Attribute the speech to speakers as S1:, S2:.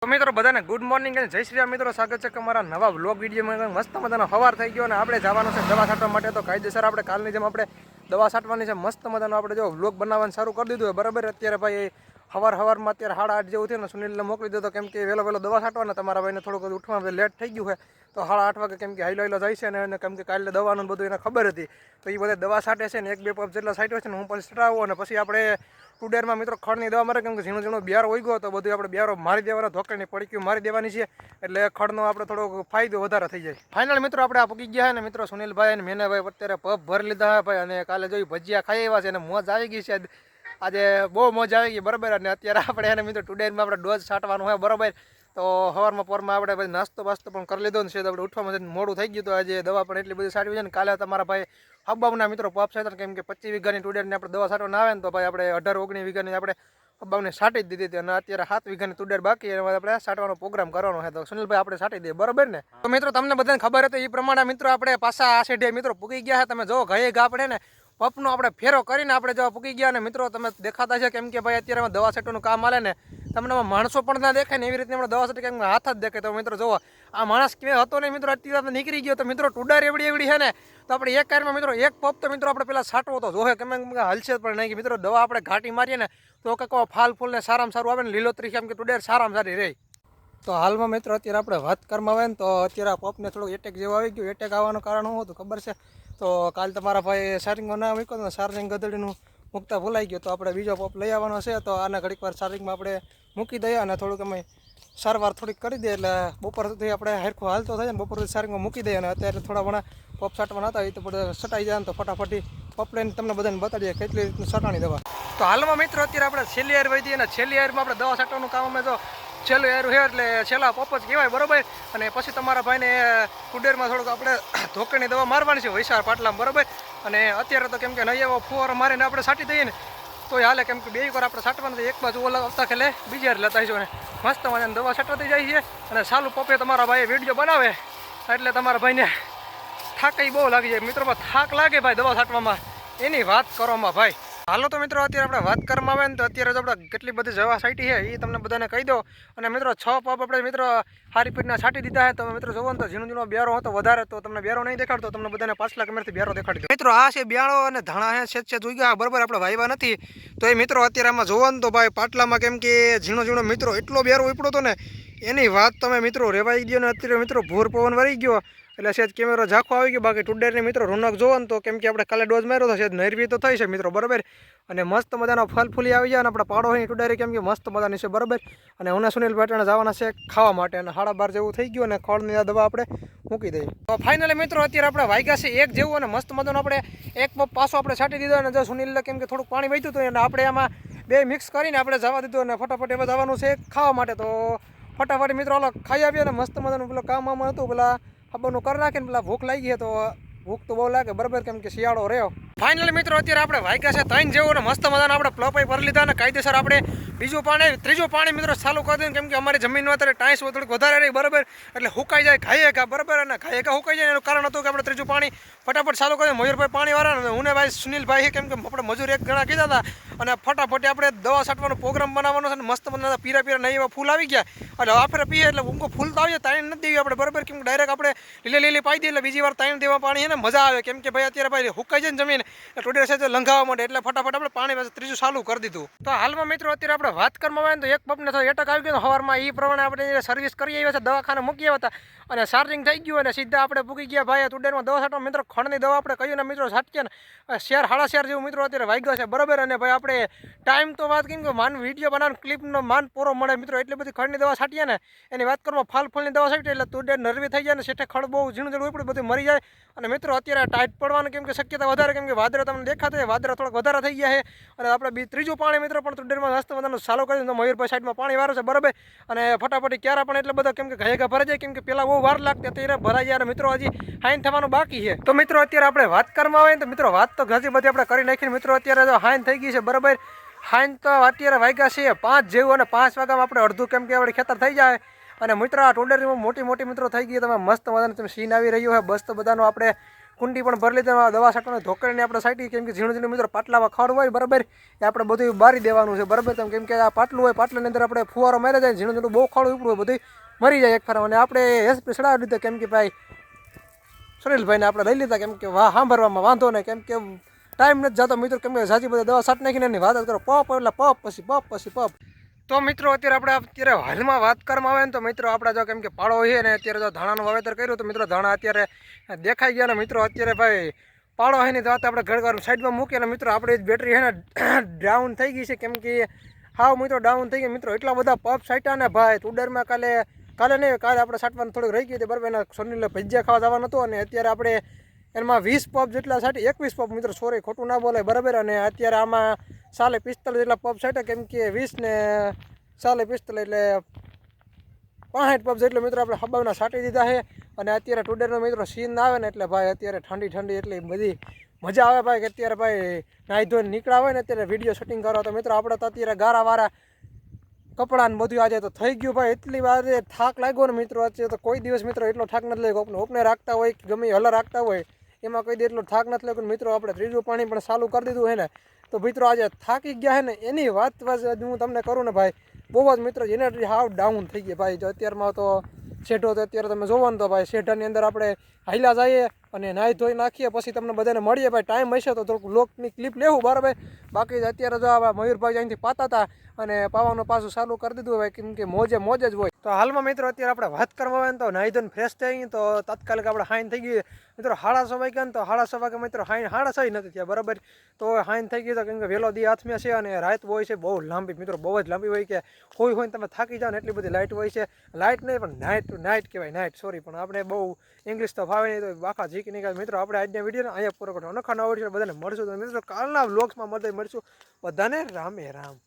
S1: તો મિત્રો બધાને ગુડ મોર્નિંગ અને જય શ્રી રામ મિત્રો, સ્વાગત છે અમારા નવા વ્લોગ વિડીયોમાં. મસ્ત મજાનો સવાર થઈ ગયો અને આપણે જવાનું છે દવા છાંટવા માટે. તો કાયદેસર આપણે કાલની જેમ આપણે દવા છાંટવાની છે. મસ્ત મજાનો આપણે જો વ્લોગ બનાવવાનું શરૂ કરી દીધું હોય બરાબર. અત્યારે ભાઈ સવારમાં અત્યારે 8:30 જેવું થયું ને સુનિલને મોકલી દીધો, કેમ કે વહેલો દવા છાંટવાના. તમારા ભાઈને થોડુંક ઉઠવામાં લેટ થઈ ગયું હોય તો 8:30 વાગે, કેમ કે હાઈલો જાય છે ને કેમ કે કાલે દવાનું બધું એને ખબર હતી. તો એ બધા દવા છાંટે છે ને 1-2 પંપ જેટલા છાંટ્યો છે ને હું પણ છટાવું. અને પછી આપણે ટુડેરમાં મિત્રો ખડની દવા મારે, કેમ કે ઝીણો બ્યારો હોઈ ગયો તો બધું આપણે બ્યારો મારી દેવાના, ધોકરની પડીકીઓ મારી દેવાની છે એટલે ખડનો આપણે થોડો ફાયદો વધારે થઈ જાય. ફાઇનલ મિત્રો આપણે આ પૂકી ગયા ને મિત્રો, સુનિલભાઈ અને મેનાભાઈ અત્યારે પગ ભરી લીધા હે ભાઈ. અને કાલે જોઈ ભજીયા ખાઈ આવ્યા છે અને મોજ આવી ગઈ છે આજે, બહુ મોજ આવી ગઈ બરાબર. અને અત્યારે આપણે એને મિત્રો ટુડેરમાં આપણે ડોઝ છાંટવાનું હોય બરાબર. તો સવારમાં પોરમાં આપણે પછી નાસ્તો પણ કરી લીધો ને છે. આપણે ઉઠવામાં મોડું થઈ ગયું તો આજે દવા પણ એટલી બધી છાંટવી છે ને. કાલે તમારા ભાઈ હબ્બાવના મિત્રો પોપ છે, કેમ કે 25 વીઘાની ટુડેરની આપણે દવા છાંટવા ના આવે ને તો ભાઈ આપણે 18-19 વીઘાની આપણે હબ્બાવને છાંટી જ દીધી હતી. અને અત્યારે 7 વીઘાની ટુડેર બાકી એમાં આપણે છાંટવાનો પ્રોગ્રામ કરવાનો છે. તો સુનિલભાઈ આપણે છાંટી દઈએ બરાબર ને. તો મિત્રો તમને બધાને ખબર હતી એ પ્રમાણે મિત્રો આપણે પાછા આ સેઢે મિત્રો પૂકી ગયા છે. તમે જો ઘાએ ઘા આપણે ને પપનો આપણે ફેરો કરીને આપણે જો પૂકી ગયા ને મિત્રો, તમે દેખાતા છે કેમ કે ભાઈ અત્યારે દવા છાંટવાનું કામ આલે ને તમને માણસો પણ ના દેખાય ને એવી રીતે આપણે દવા છાંટી કેમ હાથ જ દેખાય. તો મિત્રો જોવો આ માણસ કેવો હતો ને મિત્રો, અત્યારે નીકળી ગયો. તો મિત્રો ટુડાર એવડી છે ને તો આપણે એક કારમાં મિત્રો એક પપ તો મિત્રો આપણે પેલા છાંટવો તો જોહે, કેમ હલશે પણ નહીં. મિત્રો દવા આપણે ઘાટી મારીએ ને તો કંઈક ફાલ ફૂલ ને સારામાં સારું આવે ને લીલોતરી, કેમ કે ટુડેર સારામાં સારી રહે. તો હાલમાં મિત્રો અત્યારે આપણે વાત કરવામાં આવે ને તો અત્યારે આ પપને થોડુંક એટેક જેવું આવી ગયું. એટેક આવવાનું કારણ શું હતું ખબર છે? તો કાલ તમારા ભાઈ ચાર્જિંગમાં ના મૂક્યો તો ચાર્જિંગ ગધડીનું મૂકતા ભૂલાઈ ગયો. તો આપણે બીજો પપ લઈ આવવાનો છે. તો આને ઘડીક વાર ચાર્જિંગમાં આપણે મૂકી દઈએ અને થોડુંક અમે સારવાર થોડીક કરી દઈએ એટલે બપોર સુધી આપણે હરખો હાલતો થાય ને બપોર સુધી ચાર્જિંગમાં મૂકી દઈએ. અને અત્યારે થોડા ઘણા પપ છાંટવાના હતા એ તો બધે છટાઈ જાય ને તો ફટાફટી પપ લઈને તમને બધાને બતાડીએ કેટલી રીતનું છટાણી દવા. તો હાલમાં મિત્રો અત્યારે આપણે છેલ્લી એર વહી દઈએ અને છેલ્લી એરમાં આપણે દવા છાંટવાનું કામ અમે તો છેલ્લું એરું છે એટલે છેલ્લા પપ જ કહેવાય બરાબર. અને પછી તમારા ભાઈને કુડેરમાં થોડુંક આપણે ધોકરની દવા મારવાની છે વૈસાર પાટલામાં બરાબર. અને અત્યારે તો કેમ કે નહીં એવો ફુવારો મારીને આપણે છાંટી દઈએ ને તો હાલે, કેમ કે 2 વાર આપણે છાંટવાનું એક બાજુ ઓલા આવતા ખેલે બીજી વાર લેતા આવીશું. અને મસ્ત મજાની દવા છાંટવાતી જાય છે. અને સાલું પપે તમારા ભાઈ વિડીયો બનાવે એટલે તમારા ભાઈને થાક બહુ લાગી જાય. મિત્રો થાક લાગે ભાઈ દવા છાંટવામાં, એની વાત કરવામાં ભાઈ. હાલો તો મિત્રો અત્યારે આપણે વાત કરવામાં આવે ને તો અત્યારે તો આપણે કેટલી બધી દવા છાંટી છે એ તમને બધાને કહી દો. અને મિત્રો 6 પપ આપણે મિત્રો સારી પીટના છાંટી દીધા છે. તમે મિત્રો જોવો ને તો ઝીણો બ્યારો હતો વધારે, તો તમને બ્યારો નહીં દેખાડતો, તમને બધાને પાછલા કેમેરાથી બ્યારો દેખાડી દો. મિત્રો આ છે બ્યારો અને ધાણા છે જોઈ ગયા બરાબર. આપણે વાવ્યા નથી તો એ મિત્રો અત્યારે આમાં જોવો ને તો ભાઈ પાટલામાં કેમ કે ઝીણો મિત્રો એટલો બ્યારો ઉપડ્યો હતો ને એની વાત તમે મિત્રો રેવાઈ ગયો. ને અત્યારે મિત્રો ભૂર પવન વળી ગયો એટલે સેજ કેમેરો ઝાંખો આવી ગયો. બાકી ટુડેરની મિત્રો રોનક જોવો ને તો કેમ કે આપણે કાલે ડોઝ માર્યો તો સેજ નરવી તો થઈ છે મિત્રો બરાબર. અને મસ્ત મજાનો ફલ ફૂલી આવી જાય અને આપણે પાડો હોય ટુડેરી કેમ કે મસ્ત મજાની છે બરાબર. અને હું સુનિલ પાટણ જવાના છે ખાવા માટે અને 12:30 જેવું થઈ ગયું અને ખળની દવા આપણે મૂકી દઈએ. તો ફાઇનલી મિત્રો અત્યારે આપણે વાગ્યા છે 1 જેવું અને મસ્ત મજાનો આપણે એક પપ પાછો આપણે છાંટી દીધો. અને જો સુનિલને કેમ કે થોડુંક પાણી વહેતું હતું અને આપણે આમાં 2 મિક્સ કરીને આપણે જવા દીધું અને ફટાફટ એમાં જવાનું છે ખાવા માટે. તો ફટાફટ મિત્રો ઓલા ખાઈ આવીએ અને મસ્ત મજાનું પેલું કામ આમાં હતું પેલા ખબરનું કરી નાખીને પેલા ભૂખ લાગી તો ભૂખ તો બહુ લાગે બરાબર, કેમ કે શિયાળો રહ્યો. ફાઇનલી મિત્રો અત્યારે આપણે વાગ્યા છે 3 જેવું અને મસ્ત મજાના આપણે પ્લપાઈ ભરી લીધા અને કાયદેસર આપણે ત્રીજું પાણી મિત્રો ચાલુ કરી દઈએ, કેમ કે અમારી જમીનમાં અત્યારે ટાઈસ થોડીક વધારે રહી બરાબર. એટલે હુકાઈ જાય ઘાયે ઘા બરાબર. અને ઘાયે ઘા હુકાઈ જાય એનું કારણ હતું કે આપણે ત્રીજું પાણી ફટાફટ ચાલુ કરી મયુરભાઈ પાણીવાળા અને હું ને ભાઈ સુનિલભાઈ, કેમ કે આપણે મજૂર એક ગણા કીધા હતા અને ફટાફટ આપણે દવા છાંટવાનો પ્રોગ્રામ બનાવવાનો છે. અને મસ્ત મજાના પીરા નહીં એવા ફૂલ આવી ગયા એટલે આફરે પીએ એટલે ઊંઘો ફૂલ તો આવીએ તાણી નથી દેવી આપણે બરાબર. કેમ કે ડાયરેક્ટ આપણે લીલી પાઈ દઈએ એટલે બીજી વાર તાણી દેવા પાણી એને મજા આવે, કેમ કે ભાઈ અત્યારે ભાઈ હુકાઈ જાય ને જમીન ટુડેર સાથે લંઘાવવા માટે એટલે ફટાફટ આપણે પાણી પાછું ત્રીજું ચાલુ કરી દીધું. તો હાલમાં મિત્રો અત્યારે આપણે વાત કરવામાં આવે તો એક પપને તો એટક આવી ગયો સવારમાં એ પ્રમાણે આપણે સર્વિસ કરી આવ્યા છે, દવાખાને મૂકી આવ્યા હતા અને ચાર્જિંગ થઈ ગયું અને સીધા આપણે પૂકી ગયા ભાઈ ટુડેરમાં દવા છાંટવા. મિત્રો ખણની દવા આપણે કહ્યું ને મિત્રો છાંટીએ ને 4:30 જેવું મિત્રો અત્યારે વાગ્યો છે બરાબર. અને ભાઈ આપણે ટાઈમ તો વાત કેમ કે વિડીયો બનાવવાનો ક્લિપનો પૂરો મળે મિત્રો, એટલી બધી ખડની દવા છાંટીએ ને એની વાત કરવામાં ફૂલની દવા છાંટી એટલે ટુડેર નરવી થઈ જાય ને સેઠે ખડ બહુ ઝીણું ઉપડે બધું મરી જાય. અને મિત્રો અત્યારે ટાઈટ પડવાનું કેમ કે શક્યતા વધારે, કેમ કે વાદળા તમને દેખાતા હોય વાદળા થોડાક વધારે થઈ ગયા છે. અને આપણે ત્રીજું પાણી મિત્રો પણ ટુડેરમાં મસ્ત મજાનું ચાલુ કરી દીધું. મયુરભાઈ સાઈડમાં પાણી વારો છે બરાબર. અને ફટાફટી ક્યારે પણ એટલે બધા કેમ કે ઘાયે ઘા ભરાઈ જાય, કેમ કે પેલા બહુ વાર લાગતી અત્યારે ભરાઈ જાય. અને મિત્રો હજી હાઈન થવાનું બાકી છે. તો મિત્રો અત્યારે આપણે વાત કરવામાં આવે તો મિત્રો વાત તો ઘણી બધી આપણે કરી નાખીને મિત્રો અત્યારે જો હાઈન થઈ ગઈ છે બરાબર. હાઈન તો અત્યારે વાગ્યા છે 5 જેવું અને 5 વાગ્યામાં આપણે અડધું કેમ કે આપણે ખેતર થઈ જાય. અને મિત્રો આ ટુડેરીમાં મોટી મિત્રો થઈ ગઈ. તમે મસ્ત મજાનું તમે સીન આવી રહ્યો છે બસ. તો બધાનો આપણે કુંડી પણ ભરી લીધી દવા છાંટવાની ધોકડીને આપણે સાઈટી કેમ કે ઝીણું મિત્રો પાટલામાં ખડ હોય બરાબર એ આપણે બધું બારી દેવાનું છે બરાબર કેમ કે આ પાટલું હોય પાટલાની અંદર આપણે ફુવારો મારી જાય ઝીણું બહુ ખડ ઉપડું હોય બધું મરી જાય એક ફેરા અને આપણે એસપી ચડાવી દીધો કેમ કે ભાઈ સુનિલભાઈને આપણે લઈ લીધા કેમ કે સાંભળવામાં વાંધો નહીં કેમ કે ટાઈમ નથી જતો મિત્રો કેમ કે સાચી બધા દવા છાંટ નાખીને એની વાત જ કરો પપ એટલે પપ તો મિત્રો અત્યારે હાલમાં વાત કરવામાં આવે ને તો મિત્રો આપણે જો કેમ કે પાળો છે ને અત્યારે જો ધાણાનું વાવેતર કર્યું તો મિત્રો ધાણા અત્યારે દેખાઈ ગયા ને મિત્રો અત્યારે ભાઈ પાળો છે ને તો આપણે ઘર સાઈડમાં મૂકીએ ને મિત્રો આપણી બેટરી છે ને ડાઉન થઈ ગઈ છે કેમ કે હાવ મિત્રો ડાઉન થઈ ગઈ મિત્રો એટલા બધા પપ સાઈટા ને ભાઈ તુડરમાં કાલે નહીં કાલે આપણે છાંટવાનું થોડુંક રહી ગયું બરાબર એના સોનીલે ભજીયા ખાવા જવાનું હતું અને અત્યારે આપણે એમાં 20 પપ જેટલા સાટી 21 પપ મિત્રો સોરી ખોટું ના બોલાય બરાબર અને અત્યારે આમાં 45 જેટલા પપ સાટ્યા કેમ કે 20 ને 45 એટલે 65 પપ જેટલું મિત્રો આપણે હબાવના સાટી દીધા છે અને અત્યારે ટુડેરનો મિત્રો સીન આવે ને એટલે ભાઈ અત્યારે ઠંડી એટલી બધી મજા આવે ભાઈ કે અત્યારે ભાઈ નાહી ધોઈને નીકળ્યા હોય ને અત્યારે વિડીયો શૂટિંગ કરો તો મિત્રો આપણે તો અત્યારે ગારાવાળા કપડાં ને બધું આજે તો થઈ ગયું ભાઈ એટલી વાર થાક લાગ્યો ને મિત્રો અત્યારે તો કોઈ દિવસ મિત્રો એટલો થાક નથી લાગ્યો ઓપને રાખતા હોય કે ગમે હલર રાખતા હોય એમાં કોઈ દી એટલો થાક નથી લાગ્યો મિત્રો આપણે ત્રીજું પાણી પણ ચાલુ કરી દીધું છે ને તો મિત્રો આજે થાકી ગયા છે ને એની વાત હું તમને કરું ને ભાઈ બહુ જ મિત્રો એનર્જી હાવ ડાઉન થઈ ગઈ ભાઈ જો અત્યારમાં તો શેઢો તો અત્યારે તમે જોવો ને તો ભાઈ શેઢાની અંદર આપણે હાઈલા જઈએ અને નાહી ધોઈ નાખીએ પછી તમને બધાને મળીએ ભાઈ ટાઈમ હશે તો થોડુંક લોકની ક્લિપ લેવું બરાબર બાકી અત્યારે જો આ મયુરભાઈ અહીંથી પાતા હતા અને પાવાનું પાછું ચાલુ કરી દીધું ભાઈ કેમ કે મોજે જ હોય તો હાલમાં મિત્રો અત્યારે આપણે વાત કરવા આવે ને તો નાહી ધોઈને ફ્રેશ થઈ ગઈ તો તાત્કાલિક આપણે હાઈન થઈ ગઈ મિત્રો 6:30 વાગ્યા ને તો 6:30 વાગે મિત્રો હાઈન 6:30 નથી થયા બરાબર તો હાઈન થઈ ગઈ તો કેમ કે વહેલો દી હાથમાં છે અને રાત હોય છે બહુ લાંબી મિત્રો બહુ જ લાંબી હોય કે હોય ને તમે થાકી જાઓ ને એટલી બધી લાઇટ હોય છે લાઇટ નહીં પણ નાઇટ કહેવાય નાઇટ સોરી પણ આપણે બહુ ઇંગ્લિશ તો ફાવે નહીં તો બાકા ઝીકી નીકળે મિત્રો આપણે આજના વિડીયોને અહીંયા પૂરો કરવાનો અનોખા નવા વિડીયો બધાને મળશું તો મિત્રો કાલના વ્લોગ્સમાં મળશું બધાને રામે રામ.